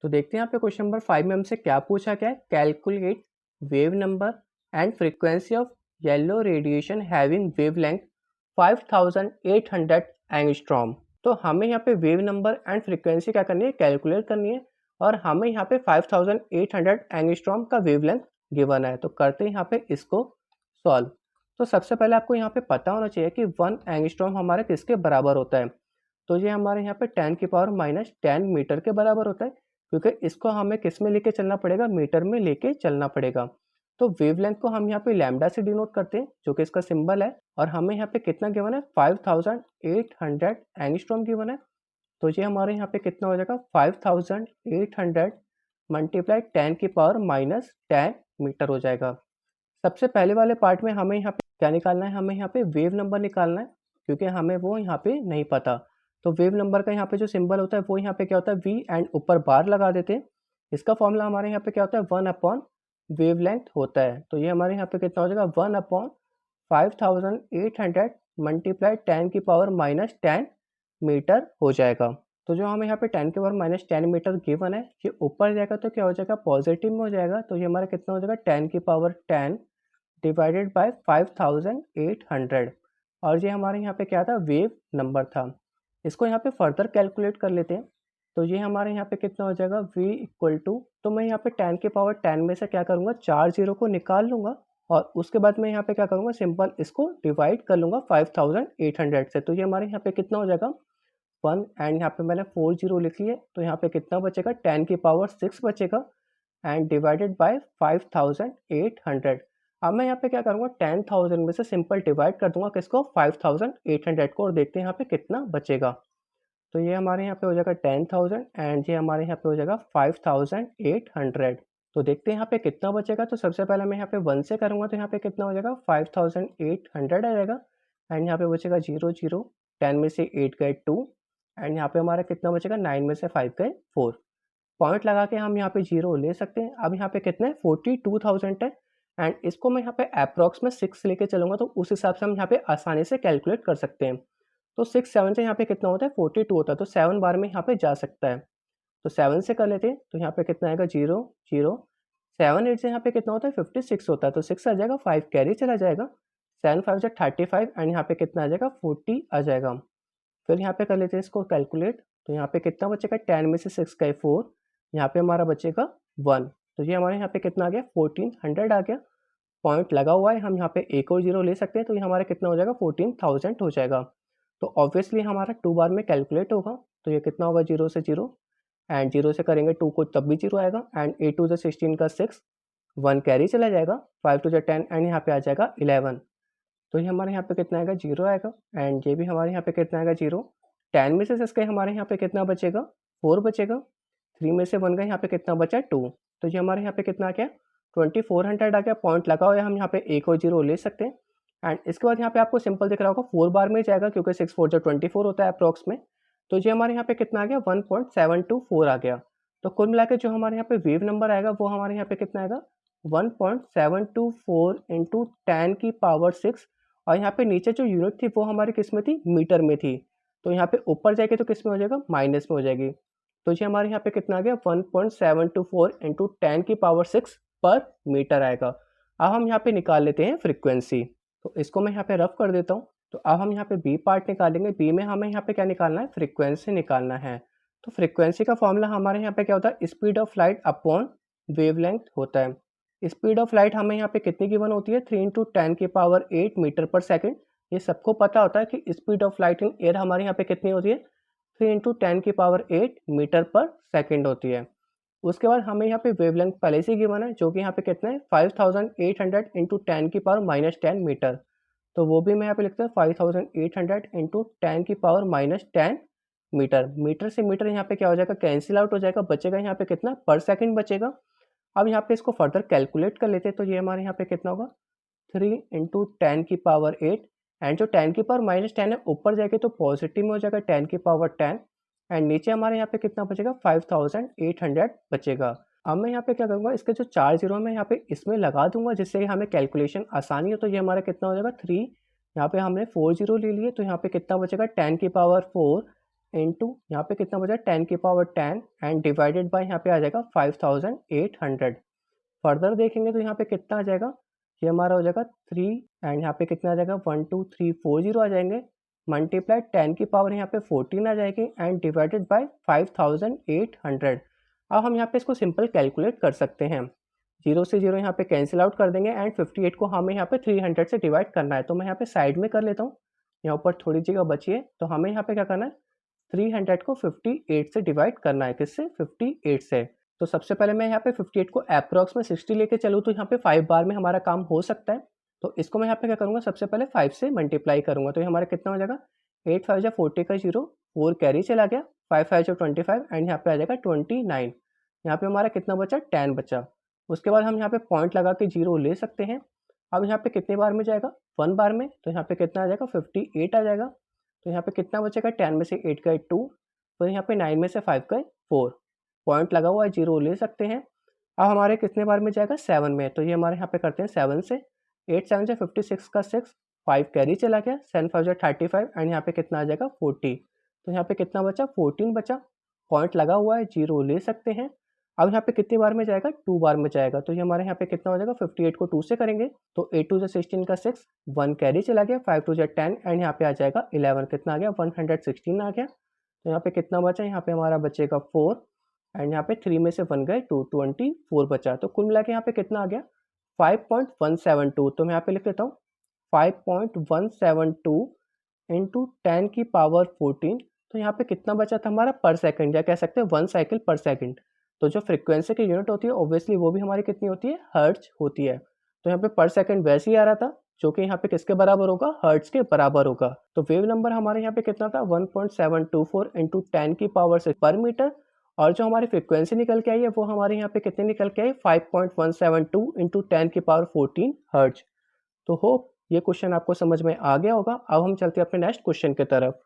तो देखते हैं यहाँ पे क्वेश्चन नंबर 5 में हमसे क्या पूछा गया है। Calculate wave number and frequency of yellow radiation having wavelength 5800 angstrom. तो हमें यहाँ पे वेव नंबर एंड फ्रीक्वेंसी क्या करनी है, कैलकुलेट करनी है और हमें यहाँ पे 5800 एंगस्ट्रॉम का वेवलेंथ गिवन है। तो करते हैं यहाँ पे इसको सॉल्व। तो सबसे पहले आपको यहाँ पे पता होना चाहिए कि 1 एंगस्ट्रॉम हमारे किसके बराबर होता है। तो ये हमारे यहाँ पे 10 की पावर माइनस 10 मीटर के बराबर होता है, क्योंकि इसको हमें किस में लेके चलना पड़ेगा, मीटर में लेके चलना पड़ेगा। तो वेवलेंथ को हम यहाँ पे लैम्डा से डिनोट करते हैं, जो कि इसका सिंबल है। और हमें यहाँ पे कितना गिवन है, 5800 एंगस्ट्रॉम गिवन है। तो ये हमारे यहाँ पे कितना हो जाएगा, 5800 मल्टीप्लाई 10 की पावर माइनस 10 मीटर हो जाएगा। सबसे पहले वाले पार्ट में हमें यहाँ पे क्या निकालना है, हमें यहाँ पे वेव नंबर निकालना है, क्योंकि हमें वो यहाँ पे नहीं पता। तो वेव नंबर का यहाँ पे जो सिंबल होता है वो यहाँ पे क्या होता है, वी एंड ऊपर बार लगा देते हैं। इसका फॉर्मूला हमारे यहाँ पे क्या होता है, 1 अपॉन वेवलेंथ होता है। तो ये हमारे यहाँ पे कितना हो जाएगा, 1/5800 मल्टीप्लाई 10 की पावर माइनस 10 मीटर हो जाएगा। तो जो हमें यहाँ पे 10 की पावर माइनस 10 मीटर गिवन है, ये ऊपर जाएगा तो क्या हो जाएगा, पॉजिटिव में हो जाएगा। तो ये हमारा कितना हो जाएगा, 10 की पावर 10 डिवाइडेड बाय 5800। और ये हमारे यहाँ पे क्या था, वेव नंबर था। इसको यहाँ पे फर्दर कैलकुलेट कर लेते हैं। तो ये हमारे यहाँ पे कितना हो जाएगा, v इक्वल टू, तो मैं यहाँ पे 10 की पावर 10 में से क्या करूँगा, 4 जीरो को निकाल लूँगा और उसके बाद मैं यहाँ पे क्या करूँगा, सिंपल इसको डिवाइड कर लूँगा 5800 से। तो ये हमारे यहाँ पे कितना हो जाएगा, 1 एंड यहाँ पे मैंने 4 जीरो लिख लिए। तो यहाँ पे कितना बचेगा, 10 की पावर 6 बचेगा एंड डिवाइडेड बाय 5800। अब मैं यहाँ पे क्या करूँगा, 10,000 में से सिंपल डिवाइड कर दूंगा किसको, 5800 को, और देखते हैं यहाँ पे कितना बचेगा। तो ये हमारे यहाँ पे हो जाएगा 10,000 एंड ये हमारे यहाँ पे हो जाएगा 5800। तो देखते हैं यहाँ पे कितना बचेगा। तो सबसे पहले मैं यहाँ पे 1 से करूँगा तो यहाँ पे कितना हो जाएगा, 5800 आ जाएगा एंड यहाँ पे बचेगा 0 0, 10 में से 8 गए 2 एंड यहाँ पे हमारा कितना बचेगा, 9 में से 5 गए 4। पॉइंट लगा के हम यहाँ पे जीरो ले सकते हैं। अब यहाँ पे कितना है, 42,000 है एंड इसको मैं यहाँ पे अप्रॉक्स में 6 लेके चलूँगा, तो उस हिसाब से हम यहाँ पे आसानी से कैलकुलेट कर सकते हैं। तो 6 7 से यहाँ पे कितना होता है, 42 होता है। तो 7 बार में यहाँ पे जा सकता है। तो 7 से कर लेते हैं। तो यहाँ पे कितना आएगा, 0 0। 7 8 से यहाँ पे कितना होता है, 56 होता है। तो 6 आ जाएगा, 5 कैरी चला जाएगा, 7 5 35 एंड यहाँ पे कितना आ जाएगा, 40 आ जाएगा। फिर यहाँ पे कर लेते हैं इसको कैलकुलेट। तो यहाँ पे कितना बचेगा, 10 में से 6 गए 4, यहाँ पे हमारा बचेगा 1। तो ये हमारे यहाँ पे कितना आ गया, 1400 आ गया। पॉइंट लगा हुआ है, हम यहाँ पे एक और जीरो ले सकते हैं। तो ये हमारा कितना हो जाएगा, 14,000 हो जाएगा। तो ऑब्वियसली हमारा 2 बार में कैलकुलेट होगा। तो ये कितना होगा, 0 से 0 एंड 0 से करेंगे 2 को तब भी 0 आएगा एंड 8 2 16 का 6, 1 कैरी चला जाएगा, 5 2 10 एंड यहाँ पे आ जाएगा 11। तो ये हमारे यहाँ पे कितना आएगा, 0 आएगा एंड ये भी हमारे यहाँ पे कितना आएगा, 0। 10 में से 6 गए, हमारे यहाँ पे कितना बचेगा, 4 बचेगा। 3 में से 1 गए, यहाँ पे कितना बचा, 2। तो ये हमारे यहाँ पे कितना आ गया, 2400 आ गया। पॉइंट लगा हुआ है, हम यहाँ पे एक और जीरो ले सकते हैं एंड इसके बाद यहाँ पे आपको सिंपल दिख रहा होगा 4 बार में जाएगा, क्योंकि 6 4 जो 24 होता है अप्रॉक्स में। तो ये हमारे यहाँ पे कितना आ गया, 1.724 आ गया। तो कुल मिला के जो हमारे यहाँ पे वेव नंबर आएगा वो हमारे यहाँ पे कितना आएगा, 1.724 इंटू 10 की पावर 6। और यहाँ पे नीचे जो यूनिट थी वो हमारी किस में थी, मीटर में थी। तो यहाँ पे ऊपर जाएगी तो किस में हो जाएगा, माइनस में हो जाएगी। तो ये हमारे यहाँ पे कितना आ गया, 1.724 इंटू 10 की पावर 6 पर मीटर आएगा। अब हम यहाँ पे निकाल लेते हैं फ्रीक्वेंसी। तो इसको मैं यहाँ पे रफ कर देता हूँ। तो अब हम यहाँ पे बी पार्ट निकालेंगे। बी में हमें यहाँ पे क्या निकालना है, फ्रीक्वेंसी निकालना है। तो फ्रीक्वेंसी का फॉर्मूला हमारे यहाँ पे क्या होता है, speed of light upon wavelength होता है। स्पीड ऑफ लाइट हमें यहाँ पे कितनी गिवन होती है, 3 इंटू 10 की पावर 8 मीटर पर सेकंड। ये सबको पता होता है कि speed of light in air हमारे यहाँ पे कितनी होती है, 3 इंटू 10 की पावर 8 मीटर पर सेकंड होती है। उसके बाद हमें यहाँ पे वेवलेंथ पहले से गिवन है, जो कि यहाँ पे कितना है, 5800 इंटू 10 की पावर माइनस 10 मीटर। तो वो भी मैं यहाँ पे लिखता हूँ 5800 इंटू 10 की पावर माइनस 10 मीटर। मीटर से मीटर यहाँ पे क्या हो जाएगा, कैंसिल आउट हो जाएगा, बचेगा यहाँ पे कितना, पर सेकंड बचेगा। अब यहाँ पे इसको फर्दर कैलकुलेट कर लेते हैं। तो ये हमारे यहाँ पे कितना होगा, 3 इंटू 10 की पावर 8 एंड जो 10 की पावर माइनस 10 है ऊपर जाएगा तो पॉजिटिव में हो जाएगा, 10 की पावर 10 एंड नीचे हमारे यहाँ पे कितना बचेगा, 5800 बचेगा। अब मैं यहाँ पे क्या करूँगा, इसके जो 4 जीरो मैं यहाँ पे इसमें लगा दूंगा, जिससे हमें कैलकुलेशन आसानी हो। तो ये हमारा कितना हो जाएगा, 3, यहाँ पे हमने 4 जीरो ले लिए। तो यहाँ पे कितना बचेगा, 10 की पावर 4 इंटू यहाँ पे कितना बचा 10 की पावर 10 एंड डिवाइडेड बाय यहाँ पे आ जाएगा 5800। फर्दर देखेंगे तो यहाँ पे कितना आ जाएगा, ये हमारा हो जाएगा 3 एंड यहाँ पे कितना आ जाएगा 1 2 3 4 जीरो आ जाएंगे, मल्टीप्लाई 10 की पावर यहाँ पे 14 आ जाएगी एंड डिवाइडेड बाय 5800। अब हम यहाँ पे इसको सिंपल कैलकुलेट कर सकते हैं, जीरो से जीरो यहाँ पे कैंसिल आउट कर देंगे एंड 58 को हमें यहाँ पे 300 से डिवाइड करना है। तो मैं यहाँ पे साइड में कर लेता हूँ, यहाँ ऊपर थोड़ी जगह बची है, तो हमें यहाँ पे क्या करना है 300 को 58 से डिवाइड करना है, किससे 58 से। तो सबसे पहले मैं यहाँ पे 58 को अप्रॉक्स में 60 लेके चलूँ तो यहाँ पे 5 बार में हमारा काम हो सकता है। तो इसको मैं यहाँ पे क्या करूँगा, सबसे पहले 5 से मल्टीप्लाई करूँगा, तो ये हमारा कितना हो जाएगा 8 5 जा 40 का जीरो, 4 कैरी चला गया, 5 5 जा 25 एंड यहाँ पे आ जाएगा 29। यहाँ पे हमारा कितना बचा 10 बचा। उसके बाद हम यहाँ पे पॉइंट लगा के जीरो ले सकते हैं। अब यहाँ पे कितने बार में जाएगा 1 बार में, तो यहाँ पे कितना आ जाएगा 58 आ जाएगा। तो यहाँ पे कितना बचेगा 10 में से 8 गए 2, तो यहाँ पे 9 में से 5 गए 4, पॉइंट लगा हुआ है जीरो ले सकते हैं। अब हमारे कितने बार में जाएगा 7 में, तो ये हमारे यहाँ पे करते हैं 7 से, 8 7 से 56 का 6, 5 कैरी चला गया, 7 5 जा 35 एंड यहाँ पे कितना आ जाएगा 40। तो यहाँ पे कितना बचा 14 बचा, पॉइंट लगा हुआ है जीरो ले सकते हैं। अब यहाँ पे कितनी बार में जाएगा 2 बार में जाएगा, तो ये हमारे यहाँ पे कितना हो जाएगा 58 को 2 से करेंगे तो 8 2 जा 16 का 6, 1 कैरी चला गया, 5 2 जा 10 एंड यहाँ पे आ जाएगा 11, कितना आ गया 116 आ गया। तो यहाँ पे कितना बचा, यहाँ पे हमारा बचेगा 4 एंड यहाँ पे 3 में से 1 गए 2, 24 बचा। तो कुल मिला के यहाँ पे कितना आ गया 5.172। तो मैं यहाँ पे लिख लेता हूँ 5.172 इंटू 10 की पावर 14। तो यहाँ पे कितना बचा था हमारा पर सेकंड, या कह सकते हैं 1 साइकिल पर सेकंड। तो जो फ्रीक्वेंसी की यूनिट होती है ऑब्वियसली वो भी हमारी कितनी होती है, हर्ट्ज होती है। तो यहाँ पे पर सेकंड वैसे ही आ रहा था, जो कि यहाँ पे किसके बराबर होगा, हर्ट्ज के बराबर होगा। तो वेव नंबर हमारे यहाँ पे कितना था 1.724 इंटू 10 की पावर 6 पर मीटर, और जो हमारी फ्रीक्वेंसी निकल के आई है वो हमारे यहाँ पे कितनी निकल के आई 5.172 इंटू 10 की पावर 14 हर्ट्ज। तो होप ये क्वेश्चन आपको समझ में आ गया होगा। अब हम चलते हैं अपने नेक्स्ट क्वेश्चन की तरफ।